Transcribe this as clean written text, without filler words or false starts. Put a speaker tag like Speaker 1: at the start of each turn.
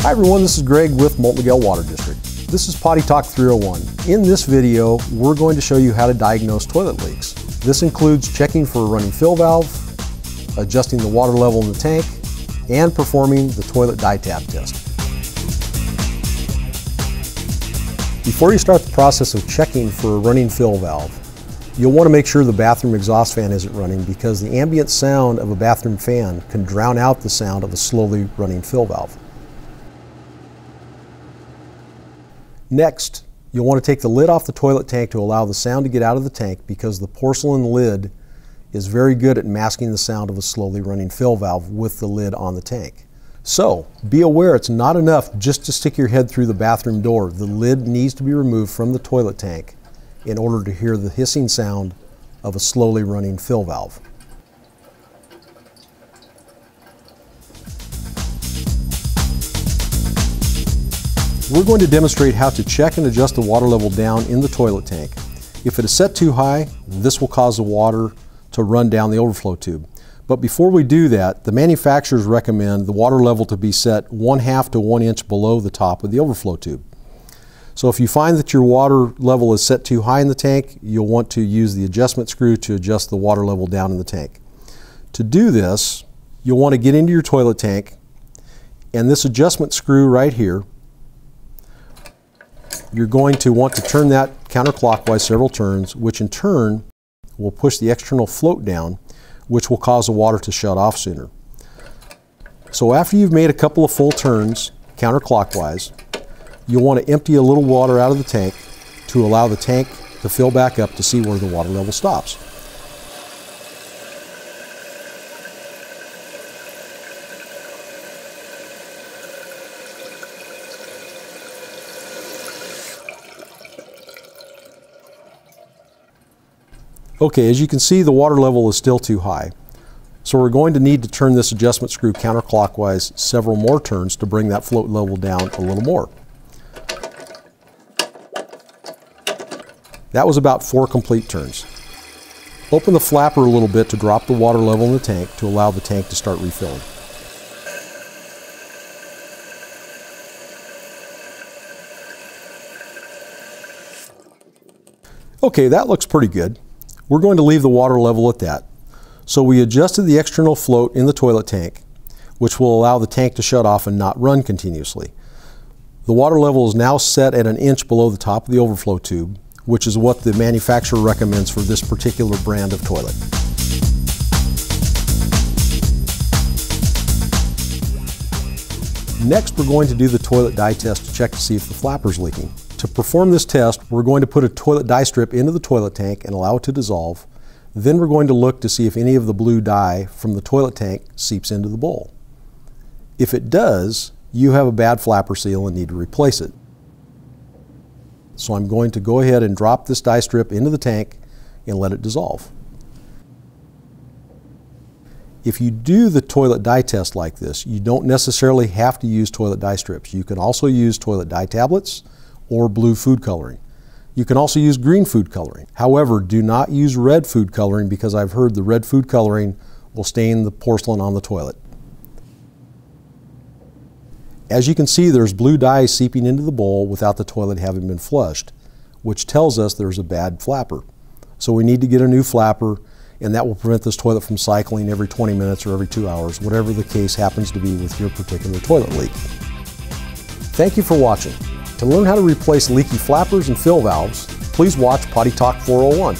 Speaker 1: Hi everyone, this is Greg with Miguel Water District. This is Potty Talk 301. In this video, we're going to show you how to diagnose toilet leaks. This includes checking for a running fill valve, adjusting the water level in the tank, and performing the toilet dye tap test. Before you start the process of checking for a running fill valve, you'll want to make sure the bathroom exhaust fan isn't running because the ambient sound of a bathroom fan can drown out the sound of a slowly running fill valve. Next, you'll want to take the lid off the toilet tank to allow the sound to get out of the tank because the porcelain lid is very good at masking the sound of a slowly running fill valve with the lid on the tank. So, be aware it's not enough just to stick your head through the bathroom door. The lid needs to be removed from the toilet tank in order to hear the hissing sound of a slowly running fill valve. We're going to demonstrate how to check and adjust the water level down in the toilet tank. If it is set too high, this will cause the water to run down the overflow tube. But before we do that, the manufacturers recommend the water level to be set 1/2 to 1 inch below the top of the overflow tube. So if you find that your water level is set too high in the tank, you'll want to use the adjustment screw to adjust the water level down in the tank. To do this, you'll want to get into your toilet tank, and this adjustment screw right here, you're going to want to turn that counterclockwise several turns, which in turn will push the external float down, which will cause the water to shut off sooner. So after you've made a couple of full turns counterclockwise, you'll want to empty a little water out of the tank to allow the tank to fill back up to see where the water level stops. Okay, as you can see, the water level is still too high. So we're going to need to turn this adjustment screw counterclockwise several more turns to bring that float level down a little more. That was about 4 complete turns. Open the flapper a little bit to drop the water level in the tank to allow the tank to start refilling. Okay, that looks pretty good. We're going to leave the water level at that. So we adjusted the external float in the toilet tank, which will allow the tank to shut off and not run continuously. The water level is now set at 1 inch below the top of the overflow tube, which is what the manufacturer recommends for this particular brand of toilet. Next, we're going to do the toilet dye test to check to see if the flapper is leaking. To perform this test, we're going to put a toilet dye strip into the toilet tank and allow it to dissolve. Then we're going to look to see if any of the blue dye from the toilet tank seeps into the bowl. If it does, you have a bad flapper seal and need to replace it. So I'm going to go ahead and drop this dye strip into the tank and let it dissolve. If you do the toilet dye test like this, you don't necessarily have to use toilet dye strips. You can also use toilet dye tablets or blue food coloring. You can also use green food coloring. However, do not use red food coloring because I've heard the red food coloring will stain the porcelain on the toilet. As you can see, there's blue dye seeping into the bowl without the toilet having been flushed, which tells us there's a bad flapper. So we need to get a new flapper, and that will prevent this toilet from cycling every 20 minutes or every 2 hours, whatever the case happens to be with your particular toilet leak. Thank you for watching. To learn how to replace leaky flappers and fill valves, please watch Potty Talk 401.